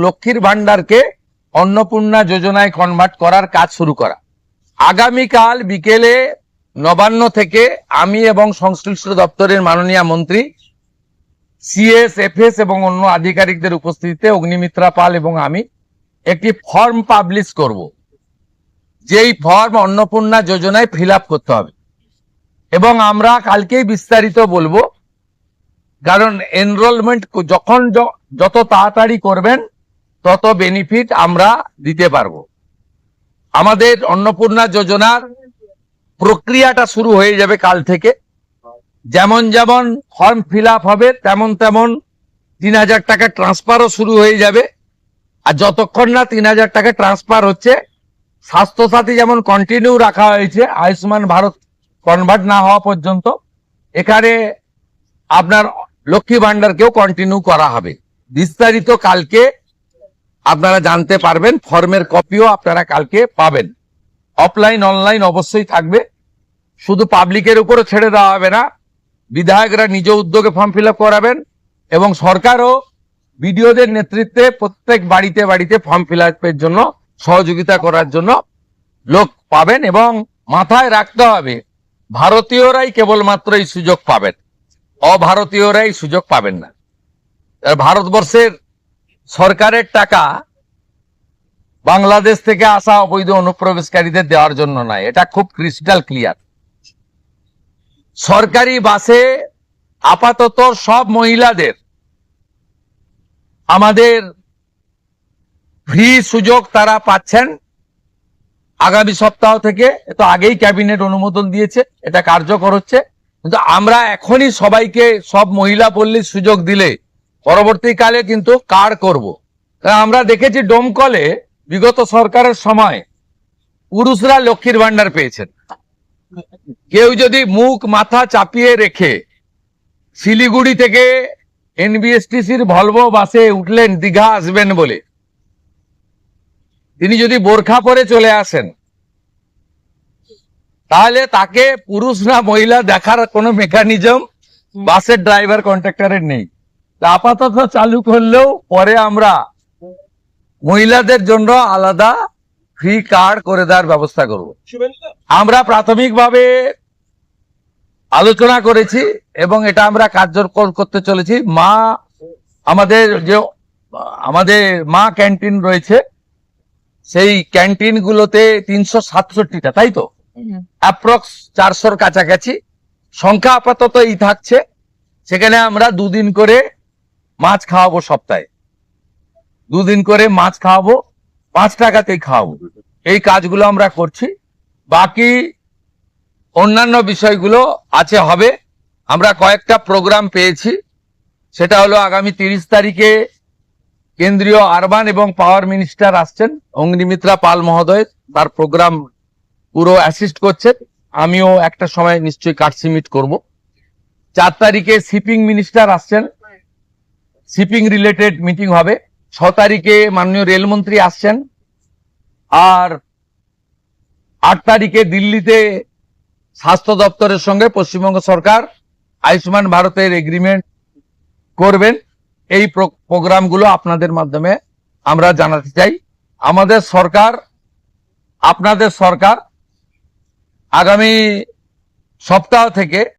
লক্ষ্মীর ভান্ডারকে অন্নপূর্ণা যোজনায় কনভার্ট করার কাজ শুরু করা। আগামীকাল বিকেলে নবান্ন থেকে আমি এবং সংশ্লিষ্ট দপ্তরের মাননীয় মন্ত্রী, সিএস, এফএস এবং অন্য আধিকারিকদের উপস্থিতিতে অগ্নিমিত্রা পাল এবং আমি একটি ফর্ম পাবলিশ করব, যেই ফর্ম অন্নপূর্ণা যোজনায় ফিল আপ করতে হবে। এবং আমরা কালকেই বিস্তারিত বলবো, কারণ এনরোলমেন্ট যখন যত তাড়াতাড়ি করবেন তত বেনিফিট আমরা দিতে পারবো। আমাদের অন্নপূর্ণা যোজনার প্রক্রিয়াটা শুরু হয়ে যাবে কাল থেকে। যেমন যেমন ফর্ম ফিল আপ হবে তেমন তেমন ৩,০০০ টাকা ট্রান্সফারও শুরু হয়ে যাবে। আর যতক্ষণ না ৩,০০০ টাকা ট্রান্সফার হচ্ছে, স্বাস্থ্যসাথী যেমন কন্টিনিউ রাখা হয়েছে আয়ুষ্মান ভারত কনভার্ট না হওয়া পর্যন্ত, এখানে আপনার লক্ষ্মী ভান্ডারকেও কন্টিনিউ করা হবে। বিস্তারিত কালকে আপনারা জানতে পারবেন, ফর্মের কপিও আপনারা কালকে পাবেন। অফলাইন অনলাইন অবশ্যই থাকবে, শুধু পাবলিকের উপরে ছেড়ে দেওয়া হবে না। বিধায়করা নিজ উদ্যোগে ফর্ম ফিল আপ করাবেন এবং সরকারও বিডিওদের নেতৃত্বে প্রত্যেক বাড়িতে বাড়িতে ফর্ম ফিল আপের জন্য সহযোগিতা করার জন্য লোক পাবেন। এবং মাথায় রাখতে হবে, ভারতীয়রাই কেবলমাত্র এই সুযোগ পাবেন, অভারতীয়রাই সুযোগ পাবেন না। ভারতবর্ষের সরকারের টাকা বাংলাদেশ থেকে আসা অবৈধ অনুপ্রবেশকারীদের দেওয়ার জন্য নয়, এটা খুব ক্রিস্টাল ক্লিয়ার। সরকারি বাসে আপাতত সব মহিলাদের আমাদের ফ্রি সুযোগ তারা পাচ্ছেন আগামী সপ্তাহ থেকে। তো আগেই ক্যাবিনেট অনুমোদন দিয়েছে, এটা কার্যকর হচ্ছে। কিন্তু আমরা এখনই সবাইকে, সব মহিলা পল্লীর সুযোগ দিলে পরবর্তীকালে কিন্তু কার্ড করব। আমরা দেখেছি ডোমকলে বিগত সরকারের সময় পুরুষরা লক্ষ্মীর ভান্ডার পেয়েছেন। কেউ যদি মুখ মাথা চাপিয়ে রেখে শিলিগুড়ি থেকে এনবিএসটিসির ভলভো বাসে উঠলেন দীঘা আসবেন বলে, তিনি যদি বোরখা পরে চলে আসেন, তাহলে তাকে পুরুষ না মহিলা দেখার কোনো মেকানিজম বাসের ড্রাইভার কন্ট্রাক্টরের নেই। আপাতত চালু করলেও পরে আমরা মহিলাদের জন্য আলাদা ফ্রি কার্ড করে দেওয়ার ব্যবস্থা করব। আমরা প্রাথমিকভাবে আলোচনা করেছি এবং এটা আমরা কার্যকর করতে চলেছি। আমাদের মা ক্যান্টিন রয়েছে, সেই ক্যান্টিন গুলোতে ৩৬৭টা, তাই তো, অ্যাপ্রক্স 400-র কাছাকাছি সংখ্যা আপাতত এই থাকছে। সেখানে আমরা 2 দিন করে মাছ খাওয়াবো, সপ্তাহে 2 দিন করে মাছ খাওয়াবো, 5 টাকাতেই খাওয়াবো। এই কাজগুলো আমরা করছি। বাকি অন্যান্য বিষয়গুলো আছে, হবে। আমরা কয়েকটা প্রোগ্রাম পেয়েছি, সেটা হলো আগামী 30 তারিখে কেন্দ্রীয় আরবান এবং পাওয়ার মিনিস্টার আসছেন, অগ্নিমিত্রা পাল মহোদয়, তার প্রোগ্রাম পুরো অ্যাসিস্ট করছেন। আমিও একটা সময় নিশ্চয়ই কাটসিমিট করব। 4 তারিখে শিপিং মিনিস্টার আসছেন, শিপিং রিলেটেড মিটিং হবে। 6 তারিখে মাননীয় রেলমন্ত্রী আসছেন। আর 8 তারিখে দিল্লিতে স্বাস্থ্য দপ্তরের সঙ্গে পশ্চিমবঙ্গ সরকার আয়ুষ্মান ভারতের এগ্রিমেন্ট করবেন। এই প্রোগ্রামগুলো আপনাদের মাধ্যমে আমরা জানাতে চাই। আমাদের সরকার, আপনাদের সরকার আগামী সপ্তাহ থেকে